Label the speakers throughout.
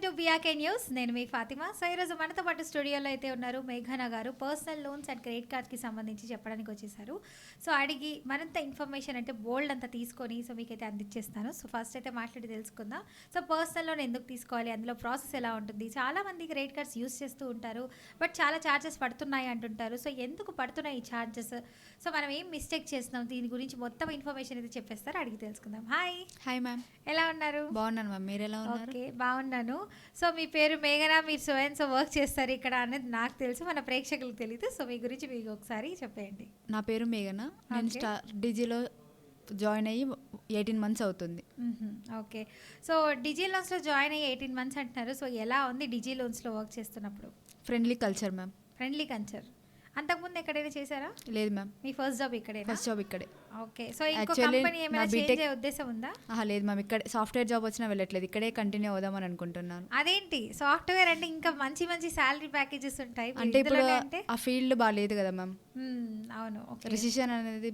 Speaker 1: To BRK news. నేను మీ Fatima. So ఈరోజు మనతో పాటు స్టూడియోలో అయితే ఉన్నారు మేఘనా గారు. పర్సనల్ లోన్స్ అండ్ క్రెడిట్ కార్డ్స్కి సంబంధించి చెప్పడానికి వచ్చేసారు. సో అడిగి మరింత ఇన్ఫర్మేషన్ అంటే బోల్డ్ అంతా తీసుకొని సో మీకైతే అందించేస్తాను. సో ఫస్ట్ అయితే మాట్లాడి తెలుసుకుందాం. సో పర్సనల్ లోన్ ఎందుకు తీసుకోవాలి, అందులో ప్రాసెస్ ఎలా ఉంటుంది? చాలామంది క్రెడిట్ కార్డ్స్ యూస్ చేస్తూ ఉంటారు, బట్ చాలా ఛార్జెస్ పడుతున్నాయి అంటుంటారు. సో ఎందుకు పడుతున్నాయి ఈ ఛార్జెస్? సో మనం ఏం మిస్టేక్ చేస్తున్నాం, దీని గురించి మొత్తం ఇన్ఫర్మేషన్ అయితే చెప్పేస్తారు. అడిగి తెలుసుకుందాం. హాయ్.
Speaker 2: హాయ్ మ్యామ్,
Speaker 1: ఎలా ఉన్నారు?
Speaker 2: బాగున్నాను మ్యామ్, మీరు ఎలా ఉన్నారు?
Speaker 1: ఓకే, బాగున్నాను. సో మీ పేరు మేఘనా, మీరు సో వర్క్ చేస్తారు ఇక్కడ అనేది నాకు తెలుసు, మన ప్రేక్షకులకు తెలియదు. సో మీ గురించి మీకు ఒకసారి చెప్పేయండి.
Speaker 2: నా పేరు మేఘన. నేను
Speaker 1: Okay.
Speaker 2: డిజీలో జాయిన్ అయ్యి 18 మంత్స్ అవుతుంది.
Speaker 1: ఓకే. సో డిజీ లోన్స్లో జాయిన్ అయ్యి 18 మంత్స్ అంటున్నారు. సో ఎలా ఉంది డిజీ లోన్స్లో వర్క్ చేస్తున్నప్పుడు?
Speaker 2: Friendly culture ma'am.
Speaker 1: Friendly culture. అంతకుముందు ఎక్కడైనా చేశారా?
Speaker 2: లేదు మ్యామ్,
Speaker 1: మీ ఫస్ట్ జాబ్ ఇక్కడే?
Speaker 2: ఫస్ట్ జాబ్ ఇక్కడే.
Speaker 1: ఓకే. సో ఇంకో
Speaker 2: Actually,
Speaker 1: కంపెనీ ఏమైనా
Speaker 2: నా
Speaker 1: చేంజ్
Speaker 2: B.Tech
Speaker 1: అయ్యే ఉద్దేశం ఉందా?
Speaker 2: లేదు మ్యామ్, ఇక్కడ సాఫ్ట్వేర్ జాబ్ వచ్చినా వెళ్ళట్లేదు, ఇక్కడే కంటిన్యూ అవుదామని అనుకుంటున్నాను.
Speaker 1: అదేంటి సాఫ్ట్వేర్ అంటే ఇంకా మంచి మంచి శాలరీ ప్యాకేజెస్ ఉంటాయి.
Speaker 2: అంటే ఇప్పుడు
Speaker 1: ఇందులోనే అంటే
Speaker 2: ఆ ఫీల్డ్ బాగాలేదు కదా మ్యామ్,
Speaker 1: అవును. ఓకే.
Speaker 2: రిసిషన్ అనేది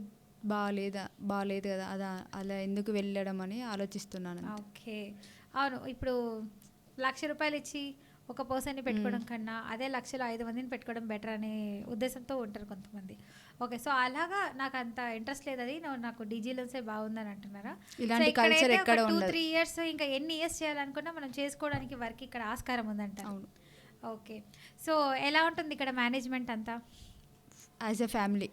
Speaker 2: బాగాలేదు కదా, అలా ఎందుకు వెళ్ళడం అని ఆలోచిస్తున్నాను.
Speaker 1: ఓకే. అవును. ఇప్పుడు ₹1,00,000 ఇచ్చి ఒక పర్సన్ని పెట్టుకోవడం కన్నా అదే లక్షలో 5 మందిని పెట్టుకోవడం బెటర్ అనే ఉద్దేశంతో ఉంటారు కొంతమంది. ఓకే. సో అలాగా నాకు అంత ఇంట్రెస్ట్ లేదు, అది నాకు డీజీ లోన్సే బాగుందని అంటున్నారా?
Speaker 2: ఇలాంటి కల్చర్ ఎక్కడ
Speaker 1: 2-3
Speaker 2: ఉండదు.
Speaker 1: ఇయర్స్ ఇంకా ఎన్ని ఇయర్స్ చేయాలనుకున్నా మనం చేసుకోవడానికి వర్క్ ఇక్కడ ఆస్కారం ఉందంట.
Speaker 2: అవును,
Speaker 1: ఓకే. సో ఎలా ఉంటుంది ఇక్కడ మేనేజ్మెంట్ అంతా?
Speaker 2: As a family.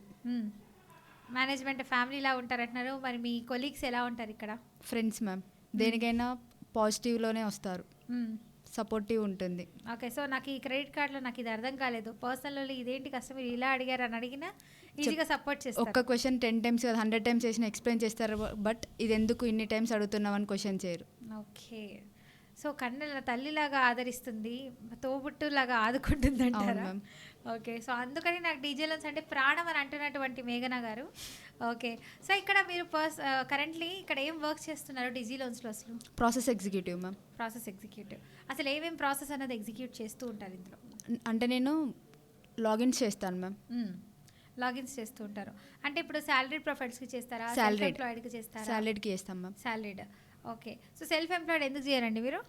Speaker 1: మేనేజ్మెంట్ ఫ్యామిలీలా ఉంటారంటున్నారు. మరి మీ కొలీగ్స్ ఎలా ఉంటారు ఇక్కడ?
Speaker 2: ఫ్రెండ్స్ మ్యామ్, దేనికైనా పాజిటివ్లోనే వస్తారు, సపోర్టివ్ ఉంటుంది.
Speaker 1: ఓకే. సో నాకు ఈ క్రెడిట్ కార్డ్లో నాకు ఇది అర్థం కాలేదు, పర్సనల్ ఇదేంటి కష్టం, మీరు ఇలా అడిగారు అని అడిగినా ఈజీగా సపోర్ట్ చేస్తారు.
Speaker 2: ఒక్క క్వశ్చన్ 10 టైమ్స్ కదా 100 టైమ్స్ చేసిన ఎక్స్ప్లెయిన్ చేస్తారు, బట్ ఇది ఎందుకు ఇన్ని టైమ్స్ అడుగుతున్నావు అని క్వశ్చన్ చేయరు.
Speaker 1: ఓకే. సో కన్నెల తల్లిలాగా ఆదరిస్తుంది, తోబుట్టులాగా ఆదుకుంటుంది
Speaker 2: అవును
Speaker 1: అంటారా?
Speaker 2: మ్యామ్.
Speaker 1: ఓకే. సో అందుకని నాకు డీజే లోన్స్ అంటే ప్రాణం అని అంటున్నటువంటి మేఘనా గారు. ఓకే. సో ఇక్కడ మీరు కరెంట్లీ ఇక్కడ ఏం వర్క్ చేస్తున్నారు డీజీ లోన్స్లో? అసలు
Speaker 2: process executive ma'am.
Speaker 1: Process executive. అసలు ఏమేం ప్రాసెస్ అనేది ఎగ్జిక్యూట్ చేస్తూ ఉంటారు ఇందులో?
Speaker 2: అంటే నేను లాగిన్స్ చేస్తాను మ్యామ్.
Speaker 1: లాగిన్స్ చేస్తూ ఉంటారు అంటే ఇప్పుడు శాలరీ ప్రొఫైల్స్కి చేస్తారా, సెల్ఫ్
Speaker 2: Salaried.
Speaker 1: ఎంప్లాయిడ్కి చేస్తారా?
Speaker 2: సాలరీకి చేస్తాం ma'am.
Speaker 1: Salaried. Okay. So self employed ఎందుకు చేయరండి మీరు?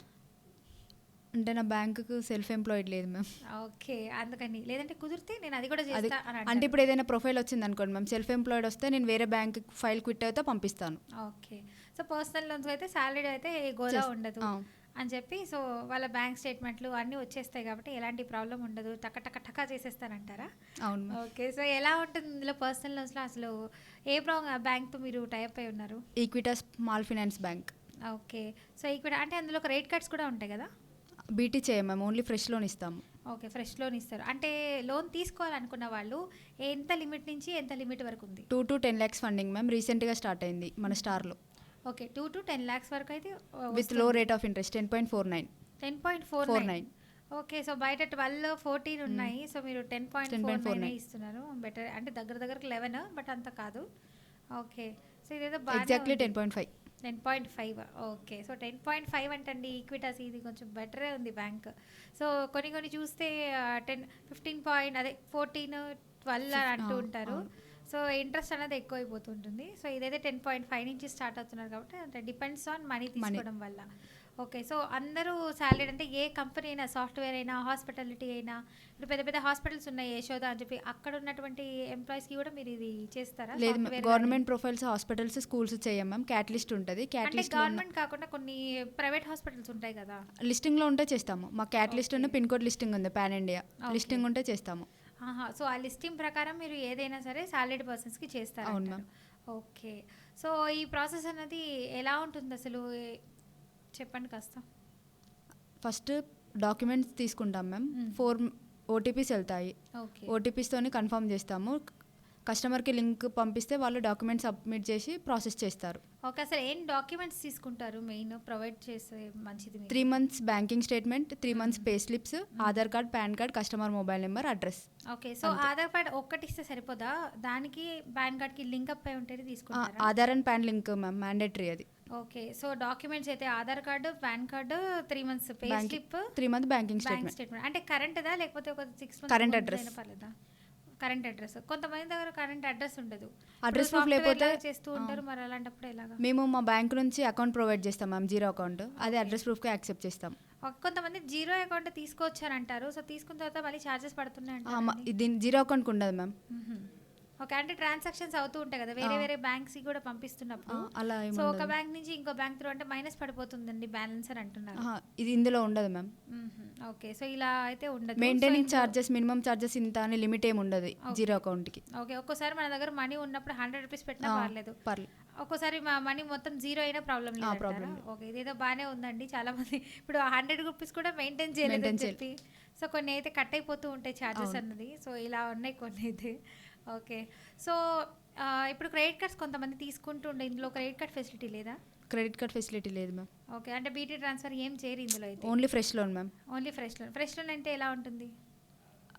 Speaker 2: అంటే నా బ్యాంకుకు సెల్ఫ్ ఎంప్లాయిడ్ లేదు మ్యామ్.
Speaker 1: ఓకే. అందుకని లేదంటే కుదిరితే నేను అది కూడా
Speaker 2: అది
Speaker 1: చేస్తా అని
Speaker 2: అంటే
Speaker 1: అంటారు.
Speaker 2: ఇప్పుడు ఏదైనా ప్రొఫైల్ వచ్చింది అనుకోండి మ్యామ్, సెల్ఫ్ ఎంప్లాయిడ్ వస్తే నేను వేరే బ్యాంక్ ఫైల్ క్విట్ అయితే పంపిస్తాను.
Speaker 1: ఓకే. సో పర్సనల్ లోన్స్ అయితే సాలరీ అయితే ఏ గోదా ఉండదు
Speaker 2: ఆ.
Speaker 1: అని చెప్పి, సో వాళ్ళ బ్యాంక్ స్టేట్మెంట్లు అన్నీ వచ్చేస్తాయి కాబట్టి ఎలాంటి ప్రాబ్లం ఉండదు, టక టక టకా చేసేస్తారంటారా?
Speaker 2: అవును మ్యామ్.
Speaker 1: ఓకే. సో ఎలా ఉంటుంది ఇందులో పర్సనల్ లోన్స్లో? అసలు ఏ బ్యాంక్తో మీరు టైప్ అయి ఉన్నారు?
Speaker 2: Equitas small finance bank.
Speaker 1: Okay. So ఇక్కడ అంటే అందులో క్రెడిట్ కార్డ్స్ కూడా ఉంటాయి కదా?
Speaker 2: బీటీ చేయం మ్యామ్, ఓన్లీ ఫ్రెష్ లోన్ ఇస్తాము.
Speaker 1: ఓకే. ఫ్రెష్ లోన్ ఇస్తారు అంటే లోన్ తీసుకోవాలనుకున్న వాళ్ళు ఎంత లిమిట్ నుంచి ఎంత లిమిట్ వరకు ఉంది?
Speaker 2: 2 to 10 lakhs ఫండింగ్ మ్యామ్, రీసెంట్గా స్టార్ట్ అయింది మన స్టార్లో.
Speaker 1: ఓకే. 2 to 10 lakhs వరకు అయితే
Speaker 2: విత్ లో rate of interest 10.49.
Speaker 1: 10.49. Okay. So బయట 12, 14 ఉన్నాయి. సో మీరు 10.49 ఇస్తున్నారు. బెటర్ అంటే దగ్గరకు 11, బట్ అంత కాదు. ఓకే. సో ఇదేదో
Speaker 2: ఎగ్జాక్ట్లీ 10.5.
Speaker 1: 10.5. ఓకే. సో 10.5 అంటండి ఈక్విటాస్, ఇది కొంచెం బెటరే ఉంది బ్యాంక్. సో కొన్ని చూస్తే 10, 15 అదే 14, 12 అని అంటూ ఉంటారు. సో ఇంట్రెస్ట్ అనేది ఎక్కువ అయిపోతుంటుంది. సో ఇదైతే 10.5 నుంచి స్టార్ట్ అవుతున్నారు కాబట్టి అంటే డిపెండ్స్ ఆన్ మనీ తీసుకోవడం వల్ల. ఓకే. సో అందరూ శాలరీ అంటే ఏ కంపెనీ అయినా, సాఫ్ట్వేర్ అయినా, హాస్పిటాలిటీ అయినా, ఇప్పుడు పెద్ద పెద్ద హాస్పిటల్స్ ఉన్నాయి యశోద అని చెప్పి, అక్కడ ఉన్నటువంటి ఎంప్లాయీస్కి కూడా మీరు ఇది చేస్తారా?
Speaker 2: లేదు ma'am, government profiles hospitals schools చేయం మ్యామ్. క్యాటలిస్ట్ ఉంటుంది,
Speaker 1: అంటే
Speaker 2: క్యాటలిస్ట్
Speaker 1: గవర్నమెంట్ కాకుండా కొన్ని ప్రైవేట్ హాస్పిటల్స్ ఉంటాయి కదా?
Speaker 2: లిస్టింగ్లో ఉంటే చేస్తాము. మా క్యాటలిస్ట్ ఉన్న పిన్ కోడ్ లిస్టింగ్ ఉంది, పాన్ ఇండియా లిస్టింగ్ ఉంటే చేస్తాము.
Speaker 1: సో ఆ లిస్టింగ్ ప్రకారం మీరు ఏదైనా సరే సాలరీడ్ పర్సన్స్కి చేస్తారు.
Speaker 2: అవును మ్యామ్.
Speaker 1: ఓకే. సో ఈ ప్రాసెస్ అనేది ఎలా ఉంటుంది అసలు చెప్పండి కాస్త.
Speaker 2: ఫస్ట్ డాక్యుమెంట్స్ తీసుకుంటాం మ్యామ్. 4 ఓటీపీస్ వెళ్తాయి.
Speaker 1: ఓకే.
Speaker 2: ఓటీపీస్తోని కన్ఫర్మ్ చేస్తాము. కస్టమర్కి లింక్ పంపిస్తే వాళ్ళు డాక్యుమెంట్స్ సబ్మిట్ చేసి ప్రాసెస్ చేస్తారు.
Speaker 1: ఓకే. అసలు ఏం డాక్యుమెంట్స్ తీసుకుంటారు మెయిన్ ప్రొవైడ్ చేసే మంచిది?
Speaker 2: 3 months banking statement, 3 months pay slips, Aadhaar card, pan card, customer mobile number, address.
Speaker 1: Okay. So Aadhaar card ఒక్కటి ఇస్తే సరిపోదా? దానికి పాన్ కార్డ్కి లింక్ అప్ అయి ఉంటేనే తీసుకుంటారా?
Speaker 2: Aadhaar and pan link ma'am, mandatory అది.
Speaker 1: ఓకే. సో డాక్యుమెంట్స్ అయితే Aadhaar card, pan card, 3 months pay slip,
Speaker 2: 3 month banking
Speaker 1: bank
Speaker 2: statement.
Speaker 1: Statement. అంటే కరెంట్దా లేకపోతే ఒక 6 months
Speaker 2: Current address.
Speaker 1: పర్లేదా? Current address. కొంతమంది దగ్గర కరెంట్ అడ్రస్ ఉండదు.
Speaker 2: అడ్రస్
Speaker 1: ఇప్పుడు
Speaker 2: ప్రూఫ్ లేకపోతే
Speaker 1: సాఫ్ట్‌వేర్‌లాగా చేస్తూ ఉంటారు. మరి అలాంటప్పుడు ఎలాగా?
Speaker 2: మేము మా బ్యాంక్ నుంచి అకౌంట్ ప్రొవైడ్ చేస్తాం మ్యామ్, జీరో అకౌంట్. అదే
Speaker 1: ఓకే.
Speaker 2: అడ్రస్ ప్రూఫ్‌కి యాక్సెప్ట్ చేస్తాం.
Speaker 1: కొంతమంది జీరో అకౌంట్ తీసుకోవచ్చనంటారు. సో, తీసుకున్న తర్వాత మళ్ళీ చార్జెస్ పడుతున్నాయంటారా అండి?
Speaker 2: దీని జీరో అకౌంట్‌కి ఉండదు మ్యామ్.
Speaker 1: హుహు. ఓకే. అంటే ట్రాన్సాక్షన్స్ అవుతూ ఉంటాయి కదా! వేరే వేరే బ్యాంక్స్‌కి కూడా పంపిస్తున్నప్పుడు.
Speaker 2: అలా
Speaker 1: సో,
Speaker 2: ఏమి
Speaker 1: ఒక
Speaker 2: ఉండదు.
Speaker 1: బ్యాంక్ నుంచి ఇంకో బ్యాంక్ త్రూ అంటే మైనస్ పడిపోతుందండి బ్యాలెన్స్ అని అంటున్నారు.
Speaker 2: ఇది ఇందులో ఉండదు మ్యామ్.
Speaker 1: హుహు. ఓకే. సో, ఇలా అయితే ఉండదు. సో,
Speaker 2: మెయింటెనింగ్
Speaker 1: ఇందులో
Speaker 2: చార్జెస్, మినిమం చార్జెస్ ఇంత అని లిమిట్ ఏమి ఉండదు
Speaker 1: ఓకే.
Speaker 2: జీరో అకౌంట్‌కి.
Speaker 1: ఓకే. ఒక్కోసారి మన దగ్గర మనీ ఉన్నప్పుడు రూ. 100 పెట్టినా పర్లేదు.
Speaker 2: పర్లేదు.
Speaker 1: ఒక్కోసారి మనీ మొత్తం జీరో అయినా ప్రాబ్లమ్ లేదంటారా?
Speaker 2: ప్రాబ్లం లేదు.
Speaker 1: ఓకే. ఇదేదో బానే ఉందండి. చాలా మంది ఇప్పుడు రూ. 100 కూడా మెయింటైన్ చేయలేదని
Speaker 2: మెయింటైన్
Speaker 1: చెప్పి సో, కొన్ని అయితే కట్ అయిపోతూ ఉంటాయి చార్జెస్
Speaker 2: అవును.
Speaker 1: అన్నది. సో, ఇలా ఉన్నాయి కొన్ని అయితే. ఓకే. సో, ఇప్పుడు క్రెడిట్ కార్డ్స్ కొంతమంది తీసుకుంటూ ఉండే ఇందులో క్రెడిట్ కార్డ్ ఫెసిలిటీ లేదా?
Speaker 2: క్రెడిట్ కార్డ్ ఫెసిలిటీ లేదు మ్యామ్.
Speaker 1: ఓకే. అంటే బీటీ ట్రాన్స్‌ఫర్ ఏం చేయరు ఇందులో అయితే.
Speaker 2: Only fresh loan ma'am.
Speaker 1: Only fresh loan. Fresh loan అంటే ఎలా ఉంటుంది?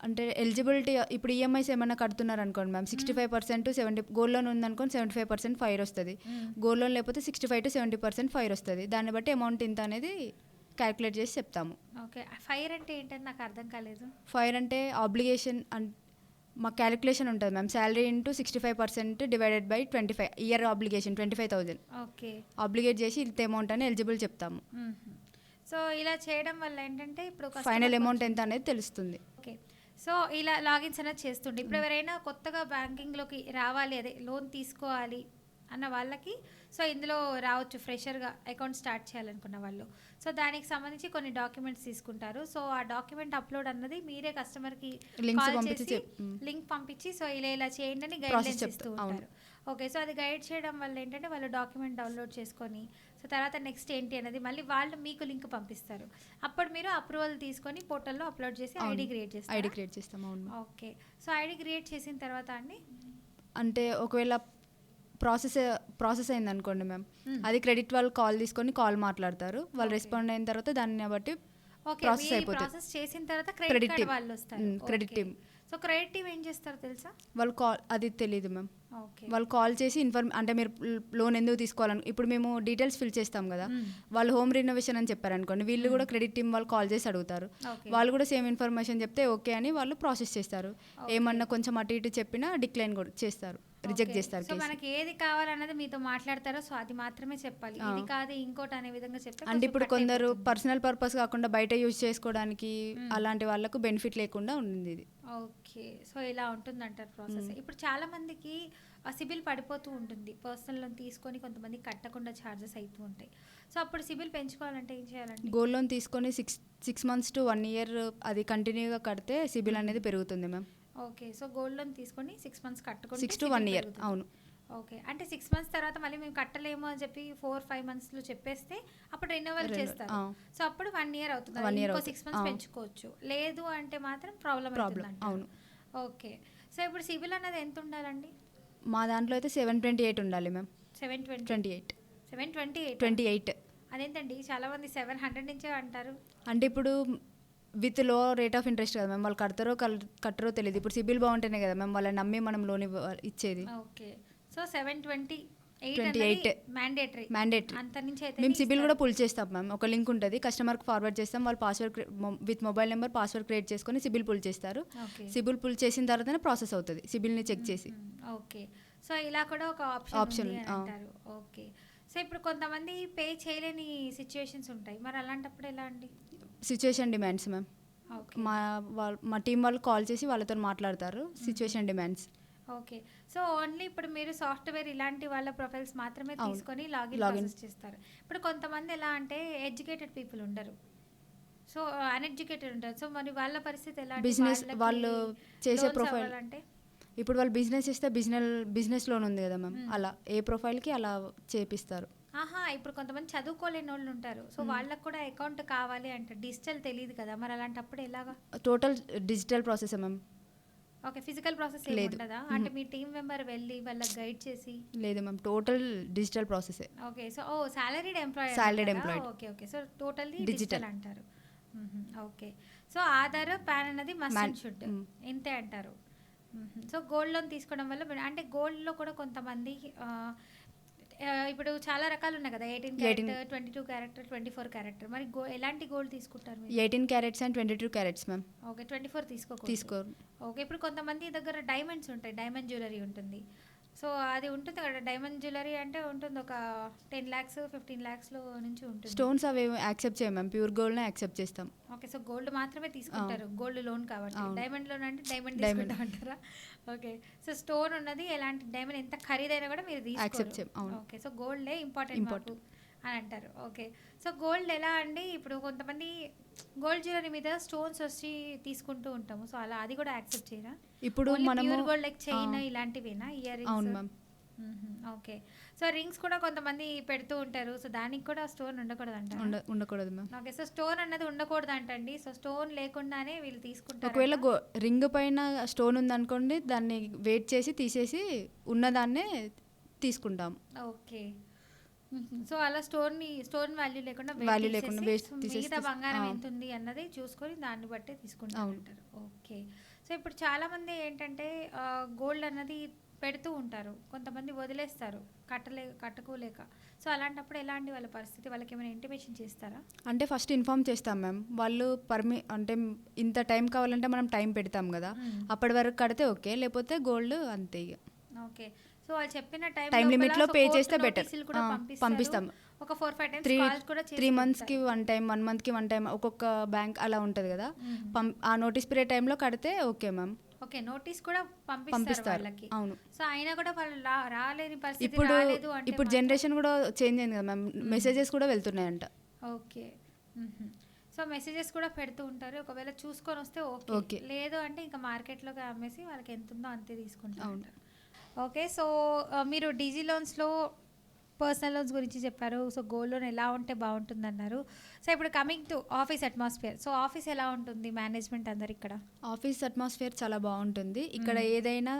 Speaker 2: అంటే ఎలిజిబిలిటీ ఇప్పుడు ఈఎంఐస్ ఏమైనా కడుతున్నారు అనుకోండి మ్యామ్, 65% 70, గోల్డ్ లోన్ ఉందనుకోండి 75% ఫైర్ వస్తుంది. గోల్డ్ లోన్ లేకపోతే 65 to 70% ఫైర్ వస్తుంది. దాన్ని బట్టి అమౌంట్ ఇంత అనేది క్యాలిక్యులేట్ చేసి చెప్తాము.
Speaker 1: ఓకే. ఫైర్ అంటే ఏంటని నాకు అర్థం కాలేదు.
Speaker 2: ఫైర్ అంటే ఆబ్లిగేషన్ మా క్యాలిక్యులేషన్ ఉంటుంది ma'am. Salary into 65% divided by 25 year obligation 25,000
Speaker 1: okay.
Speaker 2: Obligate చేసి ఇంత అమౌంట్ అని ఎలిజిబుల్ చెప్తాము.
Speaker 1: హుహు. సో, ఇలా చేయడం వల్ల ఏంటంటే ఇప్పుడు
Speaker 2: ఫైనల్ అమౌంట్ ఎంత అనేది తెలుస్తుంది.
Speaker 1: ఓకే. సో, ఇలా లాగిన్స్ అనేది చేస్తుండే. ఇప్పుడు ఎవరైనా కొత్తగా బ్యాంకింగ్‌లోకి రావాలి, అదే లోన్ తీసుకోవాలి అన్న వాళ్ళకి సో, ఇందులో రావచ్చు ఫ్రెషర్‌గా అకౌంట్ స్టార్ట్ చేయాలనుకున్న వాళ్ళు. సో, దానికి సంబంధించి కొన్ని డాక్యుమెంట్స్ తీసుకుంటారు. సో, ఆ డాక్యుమెంట్ అప్‌లోడ్ అన్నది మీరే కస్టమర్‌కి
Speaker 2: లింక్స్
Speaker 1: కాల్
Speaker 2: పంపించి
Speaker 1: చేసి లింక్ పంపించి సో, ఇలా చేయండి అని
Speaker 2: ప్రాసెస్
Speaker 1: గైడ్‌లైన్స్ ఇస్తూ
Speaker 2: చెప్తాం. అవును.
Speaker 1: ఉంటారు. ఓకే. సో, అది గైడ్ చేయడం వల్ల ఏంటంటే వాళ్ళు డాక్యుమెంట్ డౌన్‌లోడ్ చేసుకొని సో, తర్వాత నెక్స్ట్ ఏంటి అనేది మళ్ళీ వాళ్ళు మీకు లింక్ పంపిస్తారు. అప్పుడు మీరు అప్రూవల్ తీసుకొని పోర్టల్‌లో అప్‌లోడ్ చేసి ఐడీ క్రియేట్
Speaker 2: ఐడి
Speaker 1: చేస్తారా?
Speaker 2: క్రియేట్ చేస్తాం. అవును.
Speaker 1: ఓకే. సో, ఐడీ క్రియేట్ చేసిన తర్వాత అండి
Speaker 2: అంటే ఒకవేళ ప్రాసెస్ అయింది అనుకోండి మ్యామ్,
Speaker 1: మ్మ్.
Speaker 2: అది క్రెడిట్ వాళ్ళు కాల్ తీసుకొని కాల్ మాట్లాడతారు. వాళ్ళు
Speaker 1: ఓకే.
Speaker 2: రెస్పాండ్ అయిన తర్వాత దాన్ని బట్టి
Speaker 1: ఓకే.
Speaker 2: ప్రాసెస్
Speaker 1: మీ
Speaker 2: అయిపోతుంది.
Speaker 1: ప్రాసెస్ చేసిన తర్వాత
Speaker 2: క్రెడిట్
Speaker 1: క్రెడిట్ కార్డ్
Speaker 2: టీమ్.
Speaker 1: వాళ్ళు వస్తారు.
Speaker 2: Credit
Speaker 1: okay.
Speaker 2: Team.
Speaker 1: So, credit team ఏం చేస్తారో తెలుసా?
Speaker 2: వాళ్ళు కాల్ అది తెలియదు మ్యామ్.
Speaker 1: ఓకే.
Speaker 2: వాళ్ళు కాల్ చేసి అంటే మీరు లోన్ ఎందుకు తీసుకోవాలని ఇప్పుడు మేము డీటెయిల్స్ ఫిల్ చేస్తాం కదా,
Speaker 1: మ్మ్.
Speaker 2: వాళ్ళు హోమ్ రినోవేషన్ అని చెప్పారు అనుకోండి, వీళ్ళు కూడా క్రెడిట్ టీమ్ వాళ్ళు కాల్ చేసి అడుగుతారు.
Speaker 1: ఓకే.
Speaker 2: వాళ్ళు కూడా సేమ్ ఇన్ఫర్మేషన్ చెప్తే ఓకే అని వాళ్ళు ప్రాసెస్ చేస్తారు.
Speaker 1: ఓకే.
Speaker 2: ఏమన్నా కొంచెం అటు ఇటు చెప్పినా డిక్లైన్ కూడా చేస్తారు, రిజెక్ట్
Speaker 1: ఓకే.
Speaker 2: చేస్తారు
Speaker 1: సో,
Speaker 2: కేసు.
Speaker 1: మనకి ఏది కావాలన్నది మీతో మాట్లాడతారో సో, అది మాత్రమే చెప్పాలి.
Speaker 2: ఆ.
Speaker 1: ఇది కాదు ఇంకోటి అనే విధంగా చెప్తే
Speaker 2: అంటే
Speaker 1: కొంచెం
Speaker 2: ఇప్పుడు
Speaker 1: కట్
Speaker 2: కొందరు
Speaker 1: అయిపోతుంది.
Speaker 2: పర్సనల్ పర్పస్ కాకుండా బయట యూజ్ చేసుకోవడానికి అలాంటి వాళ్ళకు బెనిఫిట్ లేకుండా ఉంది ఇది.
Speaker 1: ఓకే. సో, ఇలా ఉంటుందంటారు ప్రాసెస్. ఇప్పుడు చాలా మందికి సిబిల్ పడిపోతూ ఉంటుంది. పర్సనల్ లోన్ తీసుకొని కొంతమంది కట్టకుండా ఛార్జెస్ అవుతూ ఉంటాయి. సో, అప్పుడు సిబిల్ పెంచుకోవాలంటే ఏం చేయాలండి?
Speaker 2: గోల్డ్ లోన్ తీసుకొని 6 months to 1 year అది కంటిన్యూగా కడితే సిబిల్ అనేది పెరుగుతుంది ma'am.
Speaker 1: Okay. So, gold loan తీసుకొని 6 months కట్టుకుంటే
Speaker 2: 6 to
Speaker 1: సిబిల్
Speaker 2: 1 year.
Speaker 1: పెరుగుతుంది.
Speaker 2: అవును.
Speaker 1: ఓకే. అంటే 6 months తర్వాత మళ్ళీ మేము కట్టలేము అని చెప్పి 4-5 monthsలో చెప్పేస్తే అప్పుడు రెన్యువల్ చేస్తారు. సో, అప్పుడు 1 year అవుతుంది.
Speaker 2: 1 year
Speaker 1: ఇంకో
Speaker 2: అవుతుంది.
Speaker 1: 6 months పెంచుకోవచ్చు. లేదు అంటే మాత్రం ప్రాబ్లం అవుతుంది.
Speaker 2: అవును.
Speaker 1: ఓకే. సో, ఇప్పుడు సిబిల్ అనేది ఎంత ఉండాలండి?
Speaker 2: మా దాంట్లో అయితే 728 ఉండాలి మ్యామ్.
Speaker 1: 720
Speaker 2: 28
Speaker 1: 728
Speaker 2: 28
Speaker 1: అదేంటండి చాలా మంది 700 నుంచే అంటారు.
Speaker 2: అంటే ఇప్పుడు విత్ లో రేట్ ఆఫ్ ఇంట్రెస్ట్ కదా మ్యామ్, వాళ్ళు కట్టరో తెలియదు. ఇప్పుడు సిబిల్ బాగుంటేనే కదా మ్యామ్ వాళ్ళని నమ్మి మనం లోన్ ఇచ్చేది.
Speaker 1: ఓకే. So, 728
Speaker 2: 28
Speaker 1: mandatory.
Speaker 2: మ్యాండేటరీ.
Speaker 1: అంత నుంచి అయితే
Speaker 2: మేము సిబిల్ కూడా పుల్ చేస్తాం మ్యామ్. ఒక లింక్ ఉంటుంది, కస్టమర్కి ఫార్వర్డ్ చేస్తాం. వాళ్ళు password with mobile number password create చేసుకొని సిబిల్ పుల్ చేస్తారు.
Speaker 1: ఓకే.
Speaker 2: సిబిల్ పుల్ చేసిన తర్వాతనే ప్రాసెస్ అవుతుంది, సిబిల్ని చెక్ చేసి.
Speaker 1: ఓకే. సో, ఇలా కూడా ఒక
Speaker 2: ఆప్షన్
Speaker 1: ఆప్షన్ ఉంది
Speaker 2: ఉంది.
Speaker 1: అని అంటారు. ఓకే. సో, ఇప్పుడు కొంతమంది పే చేయలేని సిచ్యువేషన్స్ ఉంటాయి. మరి అలాంటప్పుడు ఎలా అండి?
Speaker 2: Situation demands ma'am.
Speaker 1: ఓకే.
Speaker 2: మా టీం వాళ్ళు కాల్ చేసి వాళ్ళతో మాట్లాడతారు. Situation demands.
Speaker 1: Okay. So, only ఇప్పుడు మీరు సాఫ్ట్వేర్ ఇలాంటి వాళ్ళ ప్రొఫైల్స్ మాత్రమే
Speaker 2: అవును.
Speaker 1: తీసుకొని లాగిన్ ప్రాసెస్ చేస్తారు. ఇప్పుడు కొంతమంది ఎలా అంటే ఎడ్యుకేటెడ్ పీపుల్ ఉండరు. సో, అన్ఎడ్యుకేటెడ్ ఉంటారు. సో, మరి వాళ్ళ పరిస్థితి ఎలా అంటే
Speaker 2: బిజినెస్
Speaker 1: వాళ్ళకి
Speaker 2: వాళ్ళు చేసే
Speaker 1: loans
Speaker 2: ప్రొఫైల్
Speaker 1: అవ్వాలంటే?
Speaker 2: ఇప్పుడు వాళ్ళు బిజినెస్ చేస్తే బిజినెస్ లోన్ ఉంది కదా మ్యామ్, అలా ఏ ప్రొఫైల్కి అలా చేపిస్తారు.
Speaker 1: ఆహా! ఇప్పుడు కొంతమంది చదువుకోలేని వాళ్ళు ఉంటారు. సో, వాళ్ళకి కూడా అకౌంట్ కావాలి అంటే డిజిటల్ తెలియదు కదా! మరి అలాంటప్పుడు ఎలాగా?
Speaker 2: Total digital process ma'am.
Speaker 1: Okay. Physical process ఏమి
Speaker 2: లేదు.
Speaker 1: ఉండదా? అంటే మీ టీం మెంబర్ వెళ్ళి వాళ్ళకి గైడ్ చేసి
Speaker 2: లేదు మ్యామ్, టోటల్ డిజిటల్ ప్రాసెసే.
Speaker 1: Okay. So, salaried employee.
Speaker 2: Salaried employed.
Speaker 1: Okay. Okay. So, totally
Speaker 2: Digital.
Speaker 1: Digital అంటారు. ఓకే. సో, ఆధార్, పాన్ అనేది మస్ట్ అండ్ షుడ్ ఇంతే అంటారు. సో, గోల్డ్ లోన్ తీసుకోవడం వల్ల అంటే గోల్డ్‌లో కూడా కొంతమంది ఇప్పుడు చాలా రకాలు ఉన్నాయి కదా, 18 క్యారెక్టర్, 22 క్యారెక్టర్, 24 క్యారెక్టర్. మరి ఎలాంటి గోల్డ్ తీసుకుంటారు మీరు?
Speaker 2: 18 carats and 22 carats ma'am.
Speaker 1: Okay, 24
Speaker 2: తీసుకోరు.
Speaker 1: ఓకే, ఇప్పుడు కొంతమంది దగ్గర డైమండ్స్ ఉంటాయి, డైమండ్ జ్యువెలరీ ఉంటుంది. సో అది ఉంటుంది కదా, డైమండ్ జ్యువెలరీ అంటే ఉంటుంది ఒక 10 lakhs 15 lakhsలో నుంచి ఉంటుంది.
Speaker 2: స్టోన్స్ అవి యాక్సెప్ట్ చేయం మ్యామ్, ప్యూర్ గోల్డ్నే యాక్సెప్ట్ చేస్తాం.
Speaker 1: ఓకే, సో గోల్డ్ మాత్రమే తీసుకుంటారు, గోల్డ్ లోన్ కాబట్టి. డైమండ్ లోన్ అంటే డైమండ్ తీసుకుంటా అంటారా? ఓకే, సో స్టోన్ ఉన్నది ఎలాంటి డైమండ్ ఎంత ఖరీదైనా కూడా మీరు
Speaker 2: యాక్సెప్ట్ చేయం.
Speaker 1: తీసుకోరు. ఓకే, సో గోల్డే ఇంపార్టెంట్ అని అంటారు. ఓకే, సో గోల్డ్ ఎలా అండి, ఇప్పుడు కొంతమంది గోల్డ్ జ్యువెలరీ మీద స్టోన్స్ వచ్చి తీసుకుంటూ ఉంటాము, సో అలా అది కూడా యాక్సెప్ట్ చేయరా?
Speaker 2: ఇప్పుడు మనము
Speaker 1: ప్యూర్ గోల్డ్ లైక్ చైన్ ఇలాంటివేనా, ఇయర్ రింగ్స్?
Speaker 2: అవును మ్యామ్.
Speaker 1: ఓకే, సో రింగ్స్ కూడా కొంతమంది పెడుతూ ఉంటారు, సో దానికి కూడా స్టోన్ ఉండకూడదు అంటారు?
Speaker 2: ఉండకూడదు మ్యామ్.
Speaker 1: ఓకే, సో స్టోన్ అన్నది ఉండకూడదు అంటండి. సో స్టోన్ లేకుండానే వీళ్ళు తీసుకుంటారు.
Speaker 2: ఒకవేళ రింగ్ పైన స్టోన్ ఉందనుకోండి, దాన్ని వెయిట్ చేసి తీసేసి ఉన్నదాన్నే తీసుకుంటాం.
Speaker 1: ఓకే, సో అలా స్టోన్ వాల్యూ లేకుండా మిగతా బంగారం ఎంత ఉంది అన్నది చూసుకొని దాన్ని బట్టే తీసుకుంటారు అంటారు. ఓకే, సో ఇప్పుడు చాలా మంది ఏంటంటే గోల్డ్ అన్నది పెడుతూ ఉంటారు, కొంతమంది వదిలేస్తారు కట్టుకోలేక. సో అలాంటప్పుడు ఎలాంటి వాళ్ళ పరిస్థితి, వాళ్ళకి ఏమైనా ఇంటిమేషన్ చేస్తారా?
Speaker 2: అంటే ఫస్ట్ ఇన్ఫార్మ్ చేస్తాం మ్యామ్. వాళ్ళు అంటే ఇంత టైం కావాలంటే మనం టైం పెడతాం కదా, అప్పటి వరకు కడితే ఓకే, లేకపోతే గోల్డ్ అంతే ఇక.
Speaker 1: ఓకే, సో వాళ్ళు చెప్పిన
Speaker 2: టైం లిమిట్ లో పే చేస్తే బెటర్. పంపిస్తాం.
Speaker 1: ఒక 4-5 times కాల్స్ కూడా
Speaker 2: 3 months కి 1 time, 1 month కి 1 time, ఒక్కొక్క బ్యాంక్ అలా ఉంటుంది కదా. ఆ నోటీస్ పీరియడ్ టైంలో కడితే ఓకే మ్యామ్.
Speaker 1: ఓకే, నోటీస్ కూడా పంపిస్తారు వాళ్ళకి.
Speaker 2: అవును.
Speaker 1: సో అయినా కూడా వాళ్ళు రాలేని పరిస్థితి.
Speaker 2: ఇప్పుడు జనరేషన్ కూడా చేంజ్ అయింది కదా మ్యామ్, మెసేజెస్ కూడా వెళ్తున్నాయంట.
Speaker 1: ఓకే, సో మెసేజెస్ కూడా పెడుతూ ఉంటారు, ఒకవేళ చూసుకొని వస్తే ఓకే, లేదు అంటే ఇంకా మార్కెట్లోకి అమ్మేసి వాళ్ళకి ఎంత ఉందో అంతే తీసుకుంటారు. ఓకే, సో మీరు డీజీ లోన్స్లో పర్సనల్ లోన్స్ గురించి చెప్పారు, సో గోల్డ్ లోన్ ఎలా ఉంటే బాగుంటుంది అన్నారు. సో ఇప్పుడు coming to office atmosphere, so office ఎలా ఉంటుంది, మేనేజ్మెంట్ అందరు ఇక్కడ?
Speaker 2: ఆఫీస్ అట్మాస్ఫియర్ చాలా బాగుంటుంది ఇక్కడ, ఏదైనా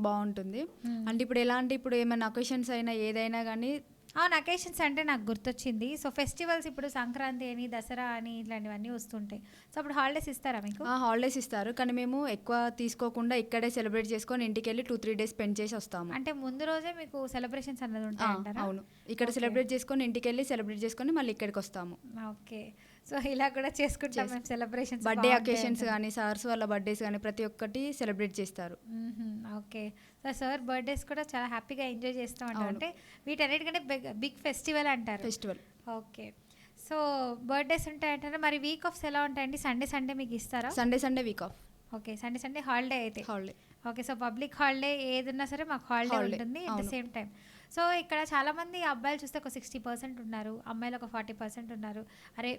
Speaker 2: బాగుంటుంది. అంటే ఇప్పుడు ఏమైనా అకేషన్స్ అయినా ఏదైనా కానీ.
Speaker 1: అవును, అకేషన్స్ అంటే నాకు గుర్తొచ్చింది. సో ఫెస్టివల్స్ ఇప్పుడు సంక్రాంతి అని, దసరా అని ఇట్లాంటివన్నీ వస్తుంటాయి. సో అప్పుడు హాలిడేస్ ఇస్తారా మీకు?
Speaker 2: హాలిడేస్ ఇస్తారు, కానీ మేము ఎక్కువ తీసుకోకుండా ఇక్కడే సెలబ్రేట్ చేసుకొని ఇంటికి వెళ్ళి 2-3 days స్పెండ్ చేసి వస్తాము.
Speaker 1: అంటే ముందు రోజే మీకు సెలబ్రేషన్స్ అన్నది ఉంటాయంటారా?
Speaker 2: అవును, ఇక్కడ సెలబ్రేట్ చేసుకొని ఇంటికి వెళ్ళి సెలబ్రేట్ చేసుకొని మళ్ళీ ఇక్కడికి వస్తాము.
Speaker 1: ఓకే, సో ఇలా కూడా చేసుకుంటాం మేము సెలబ్రేషన్స్.
Speaker 2: బర్త్డే అకేషన్స్ కానీ, సార్స్ వాళ్ళ బర్త్డేస్ కానీ ప్రతి ఒక్కటి సెలబ్రేట్ చేస్తారు.
Speaker 1: ఓకే, సో సార్ బర్త్డేస్ కూడా చాలా హ్యాపీగా ఎంజాయ్ చేస్తూ ఉంటాం. అంటే వీటన్నిటికంటే బిగ్ ఫెస్టివల్ అంటారు.
Speaker 2: ఫెస్టివల్.
Speaker 1: ఓకే, సో బర్త్డేస్ ఉంటాయంటారా? మరి వీక్ ఆఫ్స్ ఎలా ఉంటాయండి? సండే మీకు ఇస్తారా?
Speaker 2: Sunday week off.
Speaker 1: Okay, Sunday holiday అయితే.
Speaker 2: Holiday.
Speaker 1: Okay, so public holiday ఏదున్నా సరే మాకు హాలిడే ఉంటుంది at the same time. So ఇక్కడ చాలామంది అబ్బాయిలు చూస్తే ఒక 60% ఉన్నారు, అమ్మాయిలు ఒక 40% ఉన్నారు. అరే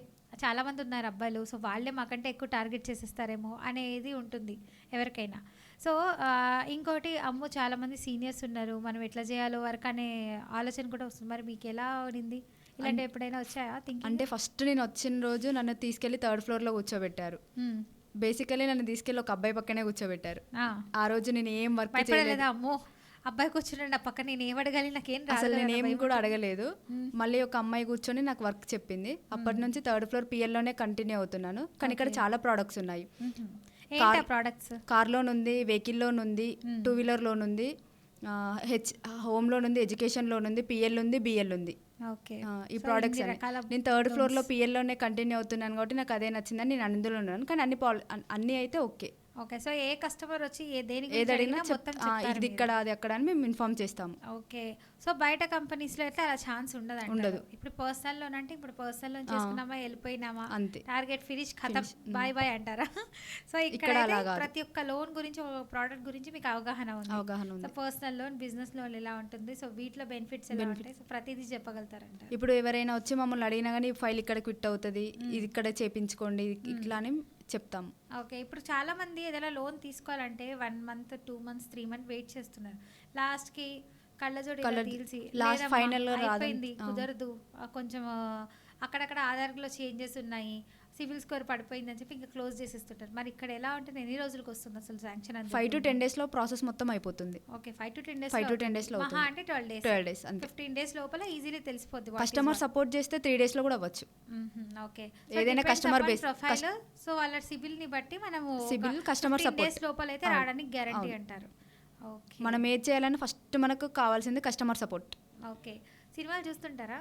Speaker 1: చాలామంది ఉన్నారు అబ్బాయిలు, సో వాళ్ళే మాకంటే ఎక్కువ టార్గెట్ చేసేస్తారేమో అనేది ఉంటుంది ఎవరికైనా. సో ఇంకోటి అమ్మో చాలామంది సీనియర్స్ ఉన్నారు, మనం ఎట్లా చేయాలో వర్క్ అనే ఆలోచన కూడా వస్తుంది. మరి మీకు ఎలా ఉంది, ఇలాంటి ఎప్పుడైనా వచ్చాయా థింకింగ్?
Speaker 2: అంటే ఫస్ట్ నేను వచ్చిన రోజు నన్ను తీసుకెళ్ళి 3rd floor లో కూర్చోబెట్టారు. బేసికలీ నన్ను తీసుకెళ్ళి ఒక అబ్బాయి పక్కనే కూర్చోబెట్టారు. ఆ రోజు నేను ఏం వర్క్ చేయలేదు.
Speaker 1: అమ్మో అబ్బాయి కూర్చున్నాడు నా పక్క, నేను ఏం అడగాలి, నాకేం
Speaker 2: అసలు నేను ఏం కూడా అడగలేదు. మళ్ళీ ఒక అమ్మాయి కూర్చొని నాకు వర్క్ చెప్పింది. అప్పటి నుంచి 3rd floor PL లోనే కంటిన్యూ అవుతున్నాను. కానీ ఇక్కడ చాలా ప్రోడక్ట్స్ ఉన్నాయి. కార్ లోన్ ఉంది, వెహికల్ లోన్ ఉంది, 2-wheeler లోన్ ఉంది, హోమ్ లోన్ ఉంది, ఎడ్యుకేషన్ లోన్ ఉంది, PL ఉంది, BL ఉంది. ఈ ప్రోడక్ట్స్ నేను 3rd floor లో PL లోనే కంటిన్యూ అవుతున్నాను కాబట్టి నాకు అదే నచ్చిందని నేను అందులో ఉన్నాను. కానీ అన్ని అయితే ఓకే.
Speaker 1: ఓకే, సో ఏ కస్టమర్ వచ్చి ఏది
Speaker 2: అడిగినా ఇది ఇక్కడ అది అక్కడ అని మేము ఇన్ఫార్మ్ చేస్తాము.
Speaker 1: ఓకే, సో బయట కంపెనీస్లో అయితే అలా ఛాన్స్ ఉండదు. ఇప్పుడు పర్సనల్ లోన్ అంటే ఇప్పుడు పర్సనల్ లోన్ చేసుకున్నామా వెళ్ళిపోయినామా అంతే, టార్గెట్ ఫినిష్ ఖతం బాయ్ అంటారా? సో ఇక్కడ ప్రతి ఒక్క లోన్ గురించి, ఒక ప్రోడక్ట్ గురించి మీకు అవగాహన ఉంది. So personal loan, business loan ఎలా ఉంటుంది, సో వీటిలో బెనిఫిట్స్ ఎలా ఉంటాయి, సో ప్రతిదీ చెప్పగలుగుతారంట.
Speaker 2: ఇప్పుడు ఎవరైనా వచ్చి మమ్మల్ని అడిగినా కానీ ఫైల్ ఇక్కడ క్విట్ అవుతుంది, ఇది ఇక్కడ చేపించుకోండి ఇట్లా అని చెప్తాం.
Speaker 1: ఓకే, ఇప్పుడు చాలా మంది ఏదైనా లోన్ తీసుకోవాలంటే 1 month 2 months 3 months వెయిట్ చేస్తున్నారు. లాస్ట్కి కళ్ళజోడి తీల్చి అయిపోయింది, కుదరదు, కొంచెం అక్కడక్కడ ఆధార్లో చేంజెస్ ఉన్నాయి, సివిల్ స్కోర్ పడిపోయింది అని చెప్పి ఇంకా క్లోజ్ చేసేస్తుంటారు. మరి ఇక్కడ ఎలా ఉంటుంది, ఎన్ని రోజులకు వస్తుంది అసలు శాంక్షన్?
Speaker 2: 5 to 10 days లో ప్రాసెస్ మొత్తం అయిపోతుంది.
Speaker 1: ఓకే, 5 to 10 days
Speaker 2: లో
Speaker 1: అంటే 12 days అంతే. 15 days లోపల ఈజీలీ తెలిసిపోద్ది.
Speaker 2: కస్టమర్ సపోర్ట్ చేస్తే 3 days లో కూడా అవ్వచ్చు.
Speaker 1: ఓకే,
Speaker 2: ఏదైనా కస్టమర్ బేస్
Speaker 1: ప్రొఫైల్, సో వాళ్ళ సిబిల్ ని బట్టి మనము
Speaker 2: సిబిల్ కస్టమర్ సపోర్ట్
Speaker 1: డేస్ లోపల అయితే రావడానికి గ్యారంటీ అంటారు. ఓకే,
Speaker 2: మనం ఏది చేయాలని ఫస్ట్ మనకు కావాల్సింది కస్టమర్ సపోర్ట్.
Speaker 1: ఓకే. సినిమాలు చూస్తుంటారా?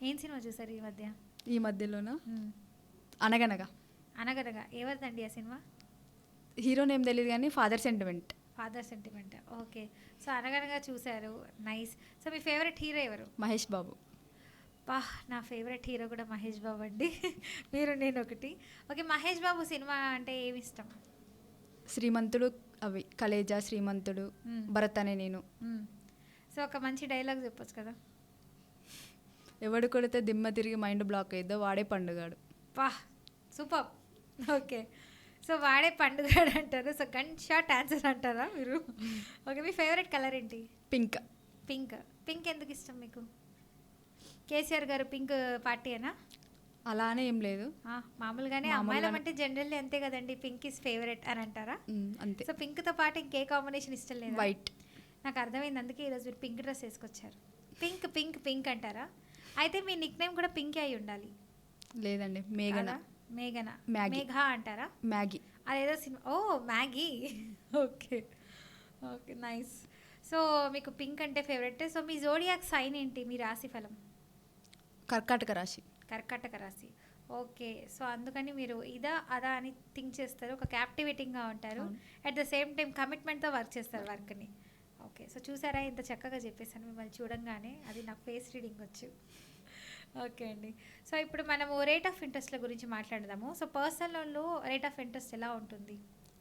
Speaker 1: ఏం సినిమా చూసారు ఈ మధ్య?
Speaker 2: ఈ మధ్యలోన అనగనగా.
Speaker 1: అనగనగా ఎవరిదండి ఆ సినిమా?
Speaker 2: హీరో నేమ్ తెలియదు కానీ father sentiment.
Speaker 1: Father sentiment. Okay. So అనగనగా చూసారు. నైస్. సో మీ ఫేవరెట్ హీరో ఎవరు?
Speaker 2: మహేష్ బాబు.
Speaker 1: నా ఫేవరెట్ హీరో కూడా మహేష్ బాబు అండి. మీరు నేను ఒకటి. ఓకే. మహేష్ బాబు సినిమా అంటే ఏమి ఇష్టం?
Speaker 2: శ్రీమంతుడు, అవి కలేజా, శ్రీమంతుడు, భరత్ అనే నేను.
Speaker 1: సో ఒక మంచి డైలాగ్ చెప్పొచ్చు కదా?
Speaker 2: ఎవడు కొడితే దిమ్మ తిరిగి మైండ్ బ్లాక్ అయ్యిద్దో వాడే పండుగాడు.
Speaker 1: సూపర్. ఓకే. సో వాడే పండుగాడు అంటారు. సో గన్ షాట్ ఆన్సర్ అంటారా మీరు? ఓకే. మీ ఫేవరెట్ కలర్ ఏంటి?
Speaker 2: పింక్.
Speaker 1: పింక్. పింక్ ఎందుకు ఇష్టం మీకు? కేసీఆర్ గారు పింక్ పార్టీయేనా?
Speaker 2: అలానే ఏం లేదు,
Speaker 1: మామూలుగానే అమ్మాయిలం అంటే జనరల్లీ అంతే కదండి, పింక్ ఇస్ ఫేవరెట్ అని అంటారా?
Speaker 2: అంతే.
Speaker 1: సో పింక్తో పాటు ఇంకే కాంబినేషన్ ఇష్టం లేదు?
Speaker 2: వైట్.
Speaker 1: నాకు అర్థమైంది, అందుకే ఈరోజు మీరు పింక్ డ్రెస్ వేసుకొచ్చారు. పింక్ పింక్ పింక్ అంటారా? అయితే మీ నిక్ నేమ్ కూడా పింకే అయి ఉండాలి.
Speaker 2: లేదండి, మేఘన.
Speaker 1: మేఘన. మేఘా అంటారా?
Speaker 2: మ్యాగీ.
Speaker 1: అదేదో సినిమా. ఓ Maggie. Okay. Okay, nice. So మీకు పింక్ అంటే ఫేవరెట్. సో మీ జోడియాక్ సైన్ ఏంటి? మీ రాశి ఫలం?
Speaker 2: కర్కాటక రాశి.
Speaker 1: కర్కాటక రాశి. ఓకే. సో అందుకని మీరు ఇదా అదా అని థింక్ చేస్తారు, ఒక క్యాప్టివేటింగ్గా ఉంటారు, అట్ ద సేమ్ టైం కమిట్మెంట్తో వర్క్ చేస్తారు వర్క్ని. ఓకే. సో చూసారా, ఇంత చక్కగా చెప్పేసాను మిమ్మల్ని చూడంగానే, అది నాకు ఫేస్ రీడింగ్ వచ్చు. ఓకే అండి. సో ఇప్పుడు మనము రేట్ ఆఫ్ ఇంట్రెస్ట్ల గురించి మాట్లాడదాము. సో పర్సనల్ లోన్లో రేట్ ఆఫ్ ఇంట్రెస్ట్ ఎలా ఉంటుంది?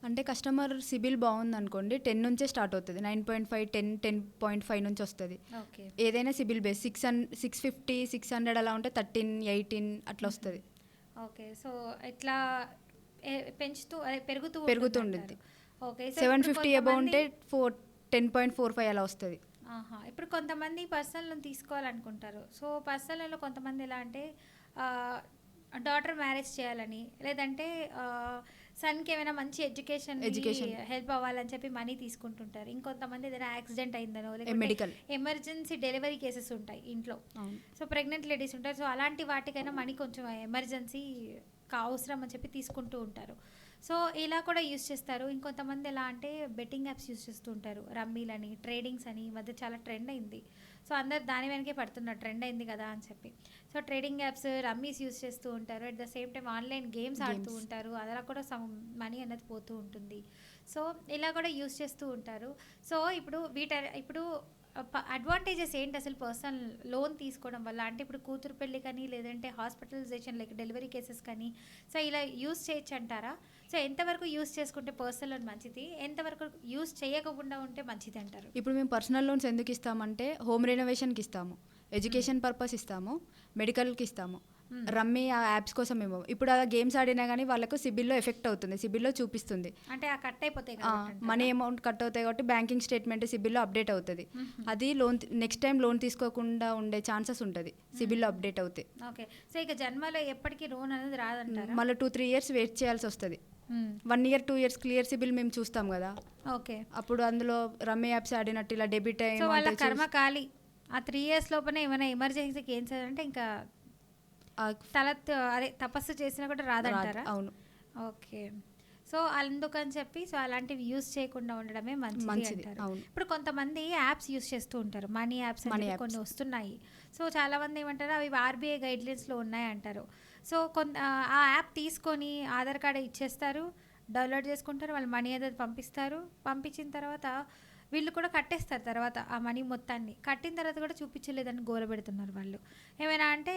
Speaker 2: అంటే కస్టమర్ సిబిల్ బాగుంది అనుకోండి, 10 నుంచే స్టార్ట్ అవుతుంది. 9.5, 10, 10.5 నుంచి వస్తుంది.
Speaker 1: ఓకే.
Speaker 2: ఏదైనా సిబిల్ బేస్ 650, 600 అలా ఉంటే 13, 18 అట్లా వస్తుంది.
Speaker 1: ఓకే. సో ఇట్లా పెంచుతూ అదే
Speaker 2: పెరుగుతూ ఉంటుంది.
Speaker 1: ఓకే.
Speaker 2: 750 అబౌవ్ ఉంటే 10.45 అలా వస్తుంది.
Speaker 1: ఇప్పుడు కొంతమంది పర్సనల్ లోన్ తీసుకోవాలనుకుంటారు. సో పర్సనల్ లోన్లో కొంతమంది ఎలా అంటే డాటర్ మ్యారేజ్ చేయాలని, లేదంటే సన్కి ఏమైనా మంచి ఎడ్యుకేషన్ హెల్ప్ అవ్వాలని చెప్పి మనీ తీసుకుంటుంటారు. ఇంకొంతమంది ఏదైనా యాక్సిడెంట్ అయిందనో, లేకపోతే ఎమర్జెన్సీ డెలివరీ కేసెస్ ఉంటాయి ఇంట్లో. సో ప్రెగ్నెంట్ లేడీస్ ఉంటారు. సో అలాంటి వాటికైనా మనీ కొంచెం ఎమర్జెన్సీ అవసరం అని చెప్పి తీసుకుంటూ ఉంటారు. సో ఇలా కూడా యూస్ చేస్తారు. ఇంకొంతమంది ఎలా అంటే బెట్టింగ్ యాప్స్ యూస్ చేస్తూ ఉంటారు. రమ్మీలని, ట్రేడింగ్స్ అని ఈ మధ్య చాలా ట్రెండ్ అయింది. సో అందరు దాని వెనకే పడుతున్నారు, ట్రెండ్ అయింది కదా అని చెప్పి. సో ట్రేడింగ్ యాప్స్, రమ్మీస్ యూస్ చేస్తూ ఉంటారు. At the same time online games ఆడుతూ ఉంటారు. అలా కూడా సమ్ మనీ అనేది పోతూ ఉంటుంది. సో ఇలా కూడా యూస్ చేస్తూ ఉంటారు. సో ఇప్పుడు అడ్వాంటేజెస్ ఏంటి అసలు పర్సనల్ లోన్ తీసుకోవడం వల్ల? అంటే ఇప్పుడు కూతురు పెళ్ళి కానీ, లేదంటే హాస్పిటలైజేషన్ లైక్ డెలివరీ కేసెస్ కానీ, సో ఇలా యూస్ చేయొచ్చు అంటారా? సో ఎంతవరకు యూస్ చేసుకుంటే పర్సనల్ లోన్ మంచిది, ఎంతవరకు యూస్ చేయకుండా ఉంటే మంచిది అంటారు?
Speaker 2: ఇప్పుడు మేము పర్సనల్ లోన్స్ ఎందుకు ఇస్తామంటే హోమ్ రెనోవేషన్కి ఇస్తాము, ఎడ్యుకేషన్ పర్పస్ ఇస్తాము, మెడికల్కి ఇస్తాము. రమ్మీ ఆ యాప్స్ కోసం ఏమో. ఇప్పుడు అలా గేమ్స్ ఆడినా కానీ వాళ్ళకు సిబిల్లో ఎఫెక్ట్ అవుతుంది, సిబిల్లో చూపిస్తుంది.
Speaker 1: అంటే కట్ అయిపోతాయి,
Speaker 2: మనీ అమౌంట్ కట్ అవుతాయి కాబట్టి బ్యాంకింగ్ స్టేట్మెంట్ సిబిల్లో అప్డేట్ అవుతుంది. అది లోన్ నెక్స్ట్ టైం లోన్ తీసుకోకుండా ఉండే ఛాన్సెస్ ఉంటుంది సిబిల్లో అప్డేట్ అవుతాయి.
Speaker 1: ఓకే. సో ఇక జన్మలో ఎప్పటికీ లోన్ అనేది రాదంటారా?
Speaker 2: మళ్ళీ 2-3 years వెయిట్ చేయాల్సి వస్తుంది. 1 year 2 years క్లియర్ సిబిల్ మేము చూస్తాం కదా.
Speaker 1: ఓకే.
Speaker 2: అప్పుడు అందులో రమ్మీ యాప్స్ ఆడినట్టు ఇలా డెబిట్
Speaker 1: అయ్యి వాళ్ళ కర్మ ఖాళీ. ఆ 3 years లోపల ఏమైనా ఎమర్జెన్సీకి ఏం చేయాలంటే ఇంకా అదే తపస్సు చేసినా కూడా రాదంటారా?
Speaker 2: అవును.
Speaker 1: ఓకే. సో అందుకని చెప్పి సో అలాంటివి యూస్ చేయకుండా ఉండడమే మంచిది అంటారు. ఇప్పుడు కొంతమంది యాప్స్ యూస్ చేస్తూ ఉంటారు, మనీ యాప్స్ అనేవి కొన్ని వస్తున్నాయి. సో చాలా మంది ఏమంటారు, అవి ఆర్బీఐ గైడ్లైన్స్లో ఉన్నాయి అంటారు. సో ఆ యాప్ తీసుకొని ఆధార్ కార్డు ఇచ్చేస్తారు, డౌన్లోడ్ చేసుకుంటారు, వాళ్ళు మనీ అనేది పంపిస్తారు. పంపించిన తర్వాత వీళ్ళు కూడా కట్టేస్తారు. తర్వాత ఆ మనీ మొత్తాన్ని కట్టిన తర్వాత కూడా చూపించలేదని గోల పెడుతున్నారు వాళ్ళు. ఏమైనా అంటే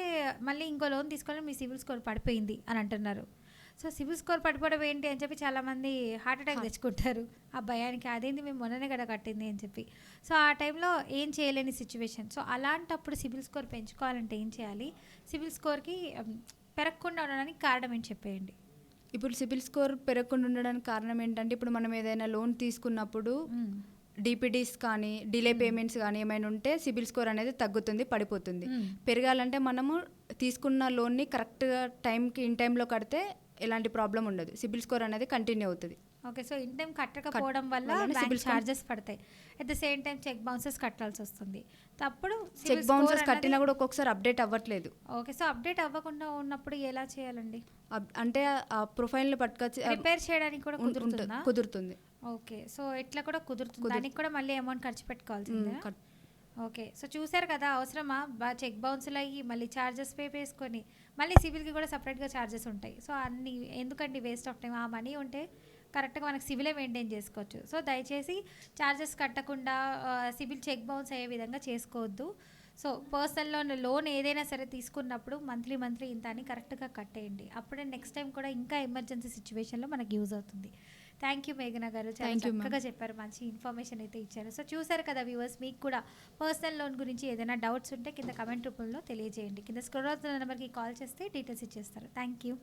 Speaker 1: మళ్ళీ ఇంకో లోన్ తీసుకోవాలి, మీ సిబిల్ స్కోర్ పడిపోయింది అని అంటున్నారు. సో సిబిల్ స్కోర్ పడిపోవడం ఏంటి అని చెప్పి చాలామంది హార్ట్ అటాక్ తెచ్చుకుంటారు ఆ భయానికి. అదేంటి మేము మొన్ననే కదా కట్టింది అని చెప్పి. సో ఆ టైంలో ఏం చేయలేని సిచ్యువేషన్. సో అలాంటప్పుడు సిబిల్ స్కోర్ పెంచుకోవాలంటే ఏం చేయాలి? సిబిల్ స్కోర్కి పెరగకుండా ఉండడానికి కారణం ఏంటి చెప్పేయండి.
Speaker 2: ఇప్పుడు సిబిల్ స్కోర్ పెరగకుండా ఉండడానికి కారణం ఏంటంటే, ఇప్పుడు మనం ఏదైనా లోన్ తీసుకున్నప్పుడు డిపిడీస్ కానీ డిలే పేమెంట్స్ కానీ ఏమైనా ఉంటే సిబిల్ స్కోర్ అనేది తగ్గుతుంది, పడిపోతుంది. పెరగాలంటే మనము తీసుకున్న లోన్ని కరెక్ట్గా టైంకి ఇన్ టైంలో కడితే ఎలాంటి ప్రాబ్లం ఉండదు, సిబిల్ స్కోర్ అనేది కంటిన్యూ అవుతుంది.
Speaker 1: ఓకే. సో ఇన్ టైం కట్టకపోవడం వల్ల బ్యాంక్ చార్జెస్ పడతాయి, at the same time cheque bounces కట్టాల్సి వస్తుంది. అప్పుడు
Speaker 2: చెక్ బౌన్సెస్ కట్టినా కూడా ఒక్కొక్కసారి అప్డేట్ అవ్వట్లేదు.
Speaker 1: ఓకే. సో అప్డేట్ అవ్వకుండా ఉన్నప్పుడు ఎలా చేయాలండి?
Speaker 2: అంటే ఆ ప్రొఫైల్ని పట్టుకొచ్చి
Speaker 1: రిపేర్ చేయడానికి కూడా కుదురుతుంది.
Speaker 2: కుదురుతుంది.
Speaker 1: ఓకే. సో ఇట్లా కూడా కుదురుతుంది, దానికి కూడా మళ్ళీ అమౌంట్ ఖర్చు పెట్టుకోవాల్సిందే. ఓకే. సో, చూసారు కదా! అవసరమా? చెక్ బౌన్స్‌లు అయ్యి, మళ్ళీ చార్జెస్ పే చేసుకొని, మళ్ళీ సివిల్‌కి కూడా సెపరేట్‌గా చార్జెస్ ఉంటాయి. సో, అన్నీ ఎందుకండి వేస్ట్ ఆఫ్ టైమ్. ఆ మనీ ఉంటే కరెక్ట్‌గా మనకు సివిలే మెయింటైన్ చేసుకోవచ్చు. సో, దయచేసి చార్జెస్ కట్టకుండా సివిల్ చెక్ బౌన్స్ అయ్యే విధంగా చేసుకోవద్దు. సో, పర్సనల్ లోన్ ఏదైనా సరే తీసుకున్నప్పుడు మంత్లీ ఇంత అని కరెక్ట్‌గా కట్టేయండి. అప్పుడే నెక్స్ట్ టైమ్ కూడా ఇంకా ఎమర్జెన్సీ సిట్యుయేషన్‌లో మనకు యూజ్ అవుతుంది. థ్యాంక్ యూ మేఘన గారు. చాలా
Speaker 2: థ్యాంక్ యూ మ్యామ్.
Speaker 1: చక్కగా చెప్పారు. మంచి ఇన్ఫర్మేషన్ అయితే ఇచ్చారు. సో, చూసారు కదా వ్యూవర్స్, మీకు కూడా పర్సనల్ లోన్ గురించి ఏదైనా డౌట్స్ ఉంటే కింద కమెంట్ రూపంలో తెలియజేయండి. కింద స్క్రోల్ అవుతున్న నెంబర్‌కి కాల్ చేస్తే డీటెయిల్స్ ఇచ్చేస్తారు. Thank you.